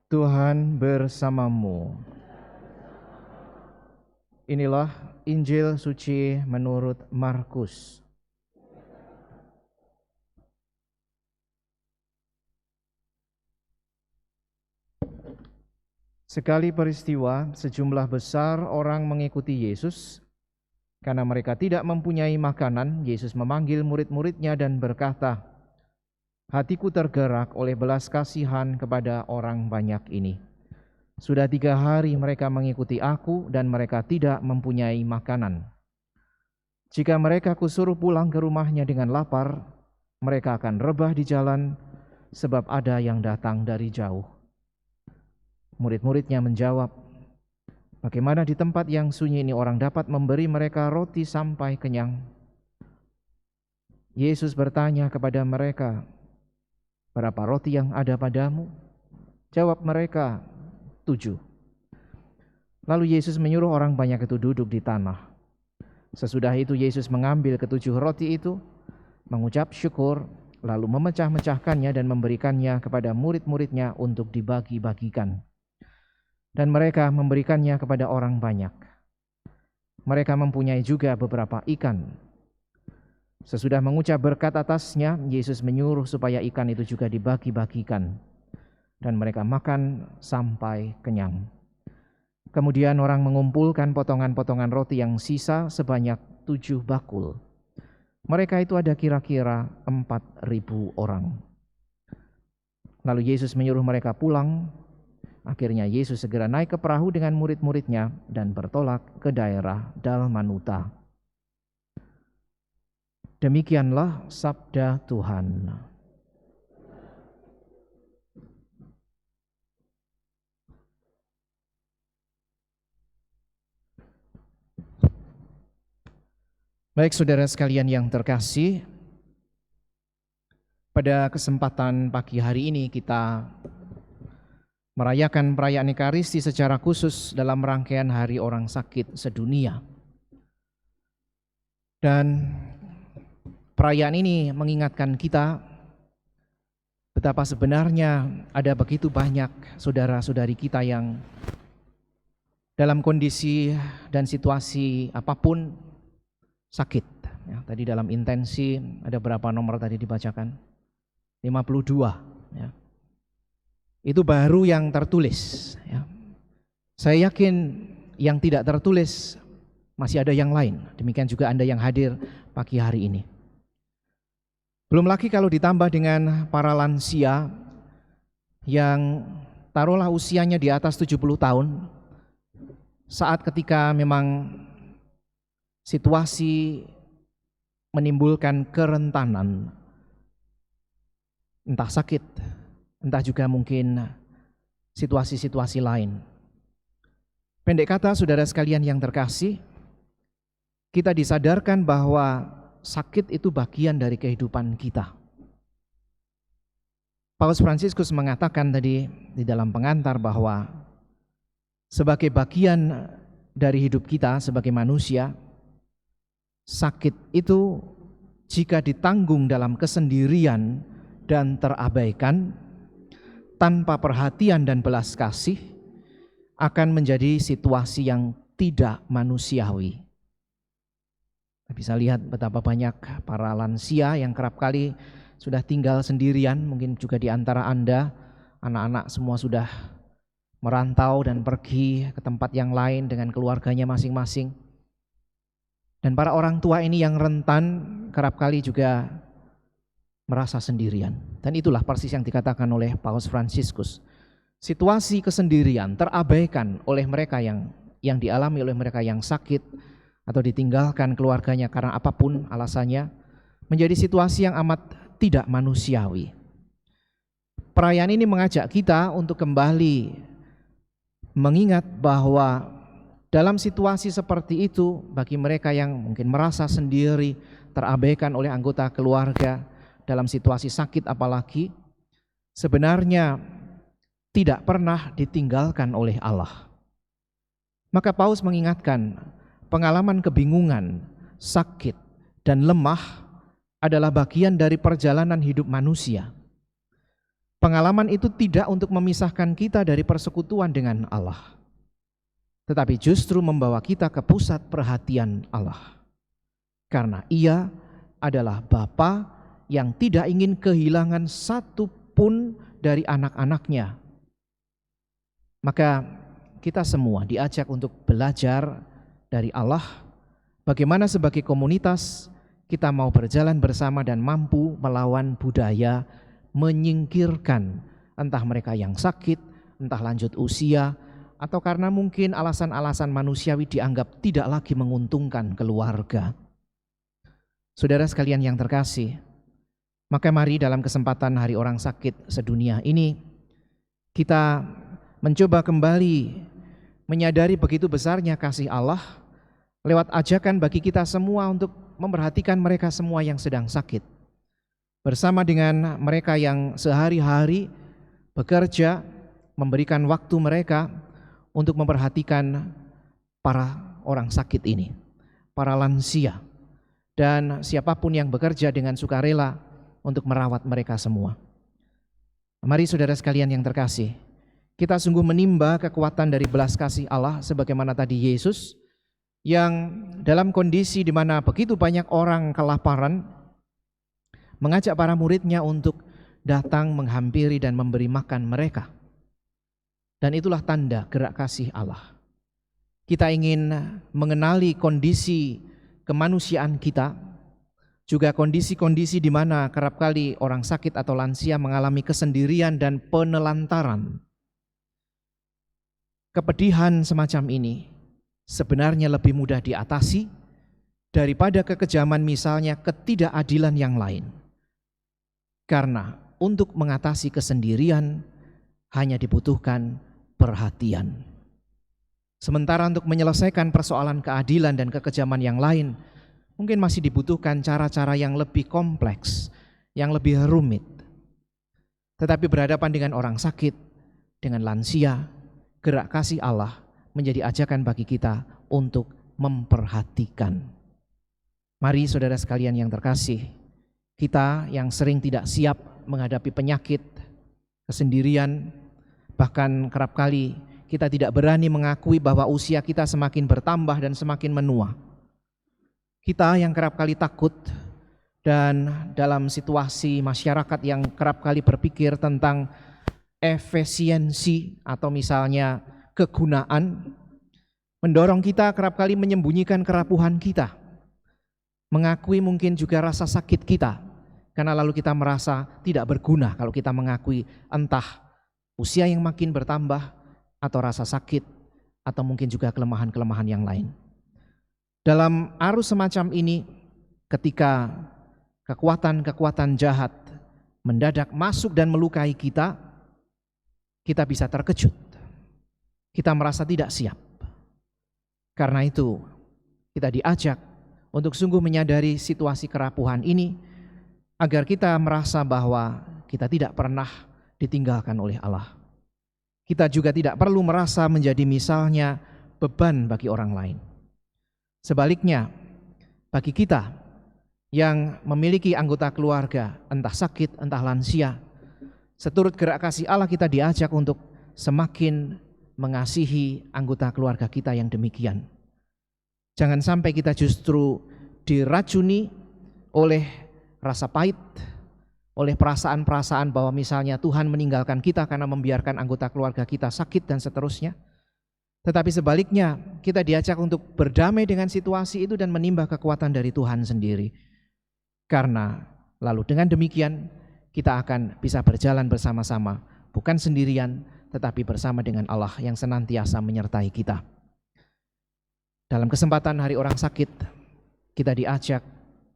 Tuhan bersamamu. Inilah Injil suci menurut Markus. Sekali peristiwa, sejumlah besar orang mengikuti Yesus. Karena mereka tidak mempunyai makanan, Yesus memanggil murid-muridnya dan berkata, "Hatiku tergerak oleh belas kasihan kepada orang banyak ini. Sudah 3 hari mereka mengikuti aku dan mereka tidak mempunyai makanan. Jika mereka kusuruh pulang ke rumahnya dengan lapar, mereka akan rebah di jalan sebab ada yang datang dari jauh." Murid-muridnya menjawab, "Bagaimana di tempat yang sunyi ini orang dapat memberi mereka roti sampai kenyang?" Yesus bertanya kepada mereka, "Berapa roti yang ada padamu?" Jawab mereka, 7. Lalu Yesus menyuruh orang banyak itu duduk di tanah. Sesudah itu Yesus mengambil ke-7 roti itu, mengucap syukur, lalu memecah-mecahkannya dan memberikannya kepada murid-muridnya untuk dibagi-bagikan. Dan mereka memberikannya kepada orang banyak. Mereka mempunyai juga beberapa ikan. Sesudah mengucap berkat atasnya, Yesus menyuruh supaya ikan itu juga dibagi-bagikan. Dan mereka makan sampai kenyang. Kemudian orang mengumpulkan potongan-potongan roti yang sisa sebanyak 7 bakul. Mereka itu ada kira-kira 4.000 orang. Lalu Yesus menyuruh mereka pulang. Akhirnya Yesus segera naik ke perahu dengan murid-muridnya dan bertolak ke daerah Dalmanuta. Demikianlah sabda Tuhan. Baik saudara sekalian yang terkasih, pada kesempatan pagi hari ini kita merayakan perayaan Ekaristi secara khusus dalam rangkaian Hari Orang Sakit Sedunia. Dan perayaan ini mengingatkan kita betapa sebenarnya ada begitu banyak saudara-saudari kita yang dalam kondisi dan situasi apapun sakit. Ya, tadi dalam intensi ada berapa nomor tadi dibacakan? 52. Ya. Itu baru yang tertulis. Ya. Saya yakin yang tidak tertulis masih ada yang lain. Demikian juga Anda yang hadir pagi hari ini. Belum lagi kalau ditambah dengan para lansia yang taruhlah usianya di atas 70 tahun, saat ketika memang situasi menimbulkan kerentanan, entah sakit, entah juga mungkin situasi-situasi lain. Pendek kata, saudara sekalian yang terkasih, kita disadarkan bahwa sakit itu bagian dari kehidupan kita. Paus Fransiskus mengatakan tadi di dalam pengantar bahwa sebagai bagian dari hidup kita sebagai manusia, sakit itu jika ditanggung dalam kesendirian dan terabaikan, tanpa perhatian dan belas kasih, akan menjadi situasi yang tidak manusiawi. Kita bisa lihat betapa banyak para lansia yang kerap kali sudah tinggal sendirian, mungkin juga di antara Anda, anak-anak semua sudah merantau dan pergi ke tempat yang lain dengan keluarganya masing-masing. Dan para orang tua ini yang rentan kerap kali juga merasa sendirian. Dan itulah persis yang dikatakan oleh Paus Fransiskus. Situasi kesendirian terabaikan oleh mereka yang dialami oleh mereka yang sakit atau ditinggalkan keluarganya karena apapun alasannya, menjadi situasi yang amat tidak manusiawi. Perayaan ini mengajak kita untuk kembali mengingat bahwa dalam situasi seperti itu, bagi mereka yang mungkin merasa sendiri, terabaikan oleh anggota keluarga, dalam situasi sakit apalagi, sebenarnya tidak pernah ditinggalkan oleh Allah. Maka Paus mengingatkan, pengalaman kebingungan, sakit, dan lemah adalah bagian dari perjalanan hidup manusia. Pengalaman itu tidak untuk memisahkan kita dari persekutuan dengan Allah, tetapi justru membawa kita ke pusat perhatian Allah. Karena Ia adalah Bapa yang tidak ingin kehilangan satu pun dari anak-anaknya. Maka kita semua diajak untuk belajar dari Allah bagaimana sebagai komunitas kita mau berjalan bersama dan mampu melawan budaya menyingkirkan entah mereka yang sakit, entah lanjut usia, atau karena mungkin alasan-alasan manusiawi dianggap tidak lagi menguntungkan keluarga. Saudara sekalian yang terkasih, maka mari dalam kesempatan Hari Orang Sakit sedunia ini kita mencoba kembali menyadari begitu besarnya kasih Allah lewat ajakan bagi kita semua untuk memperhatikan mereka semua yang sedang sakit. Bersama dengan mereka yang sehari-hari bekerja, memberikan waktu mereka untuk memperhatikan para orang sakit ini, para lansia, dan siapapun yang bekerja dengan sukarela untuk merawat mereka semua. Mari saudara sekalian yang terkasih, kita sungguh menimba kekuatan dari belas kasih Allah sebagaimana tadi Yesus yang dalam kondisi di mana begitu banyak orang kelaparan mengajak para muridnya untuk datang menghampiri dan memberi makan mereka. Dan itulah tanda gerak kasih Allah. Kita ingin mengenali kondisi kemanusiaan kita, juga kondisi-kondisi di mana kerap kali orang sakit atau lansia mengalami kesendirian dan penelantaran. Kepedihan semacam ini sebenarnya lebih mudah diatasi daripada kekejaman misalnya ketidakadilan yang lain. Karena untuk mengatasi kesendirian hanya dibutuhkan perhatian. Sementara untuk menyelesaikan persoalan keadilan dan kekejaman yang lain, mungkin masih dibutuhkan cara-cara yang lebih kompleks, yang lebih rumit. Tetapi berhadapan dengan orang sakit, dengan lansia, gerak kasih Allah menjadi ajakan bagi kita untuk memperhatikan. Mari saudara sekalian yang terkasih, kita yang sering tidak siap menghadapi penyakit, kesendirian, bahkan kerap kali kita tidak berani mengakui bahwa usia kita semakin bertambah dan semakin menua. Kita yang kerap kali takut dan dalam situasi masyarakat yang kerap kali berpikir tentang efisiensi atau misalnya kegunaan, mendorong kita kerap kali menyembunyikan kerapuhan kita, mengakui mungkin juga rasa sakit kita, karena lalu kita merasa tidak berguna kalau kita mengakui entah usia yang makin bertambah atau rasa sakit atau mungkin juga kelemahan-kelemahan yang lain. Dalam arus semacam ini, ketika kekuatan-kekuatan jahat mendadak masuk dan melukai kita, kita bisa terkejut. Kita merasa tidak siap. Karena itu, kita diajak untuk sungguh menyadari situasi kerapuhan ini agar kita merasa bahwa kita tidak pernah ditinggalkan oleh Allah. Kita juga tidak perlu merasa menjadi misalnya beban bagi orang lain. Sebaliknya, bagi kita yang memiliki anggota keluarga, entah sakit, entah lansia, seturut gerak kasih Allah kita diajak untuk semakin mengasihi anggota keluarga kita yang demikian. Jangan sampai kita justru diracuni oleh rasa pahit, oleh perasaan-perasaan bahwa misalnya Tuhan meninggalkan kita karena membiarkan anggota keluarga kita sakit dan seterusnya. Tetapi sebaliknya, kita diajak untuk berdamai dengan situasi itu dan menimba kekuatan dari Tuhan sendiri. Karena lalu dengan demikian kita akan bisa berjalan bersama-sama, bukan sendirian, tetapi bersama dengan Allah yang senantiasa menyertai kita. Dalam kesempatan Hari Orang Sakit, kita diajak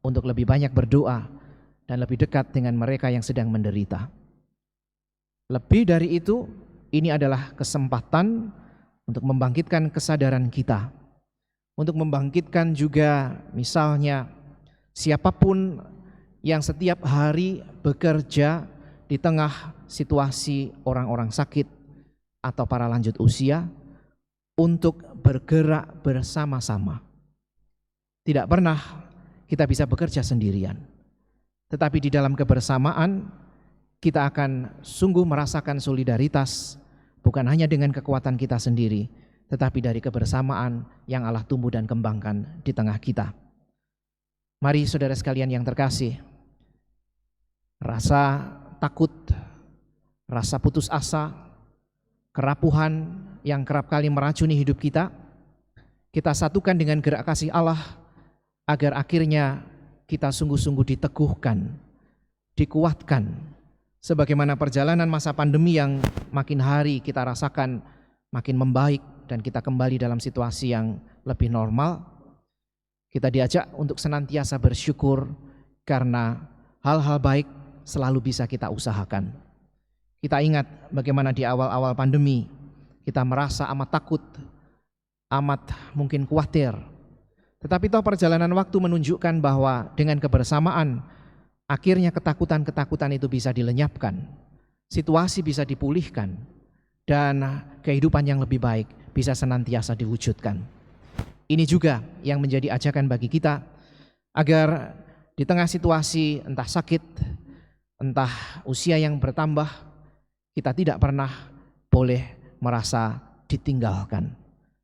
untuk lebih banyak berdoa dan lebih dekat dengan mereka yang sedang menderita. Lebih dari itu, ini adalah kesempatan untuk membangkitkan kesadaran kita, untuk membangkitkan juga misalnya siapapun yang setiap hari bekerja di tengah situasi orang-orang sakit atau para lanjut usia, untuk bergerak bersama-sama. Tidak pernah kita bisa bekerja sendirian, tetapi di dalam kebersamaan kita akan sungguh merasakan solidaritas bukan hanya dengan kekuatan kita sendiri, tetapi dari kebersamaan yang Allah tumbuh dan kembangkan di tengah kita. Mari saudara sekalian yang terkasih, rasa takut, rasa putus asa, kerapuhan yang kerap kali meracuni hidup kita satukan dengan gerak kasih Allah agar akhirnya kita sungguh-sungguh diteguhkan, dikuatkan, sebagaimana perjalanan masa pandemi yang makin hari kita rasakan makin membaik dan kita kembali dalam situasi yang lebih normal. Kita diajak untuk senantiasa bersyukur karena hal-hal baik selalu bisa kita usahakan. Kita ingat bagaimana di awal-awal pandemi kita merasa amat takut, amat mungkin khawatir. Tetapi toh perjalanan waktu menunjukkan bahwa dengan kebersamaan akhirnya ketakutan-ketakutan itu bisa dilenyapkan, situasi bisa dipulihkan, dan kehidupan yang lebih baik bisa senantiasa diwujudkan. Ini juga yang menjadi ajakan bagi kita agar di tengah situasi entah sakit, entah usia yang bertambah, kita tidak pernah boleh merasa ditinggalkan.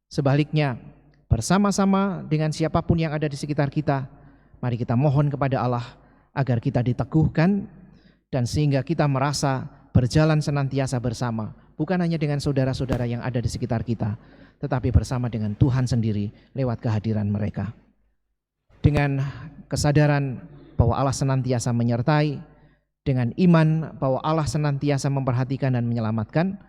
Sebaliknya, bersama-sama dengan siapapun yang ada di sekitar kita, mari kita mohon kepada Allah agar kita diteguhkan dan sehingga kita merasa berjalan senantiasa bersama, bukan hanya dengan saudara-saudara yang ada di sekitar kita, tetapi bersama dengan Tuhan sendiri lewat kehadiran mereka. Dengan kesadaran bahwa Allah senantiasa menyertai, dengan iman bahwa Allah senantiasa memperhatikan dan menyelamatkan,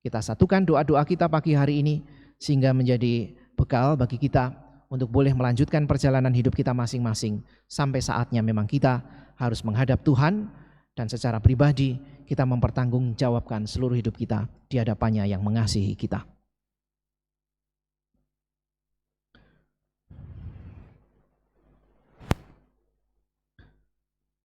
kita satukan doa-doa kita pagi hari ini sehingga menjadi bekal bagi kita untuk boleh melanjutkan perjalanan hidup kita masing-masing sampai saatnya memang kita harus menghadap Tuhan dan secara pribadi kita mempertanggungjawabkan seluruh hidup kita di hadapannya yang mengasihi kita.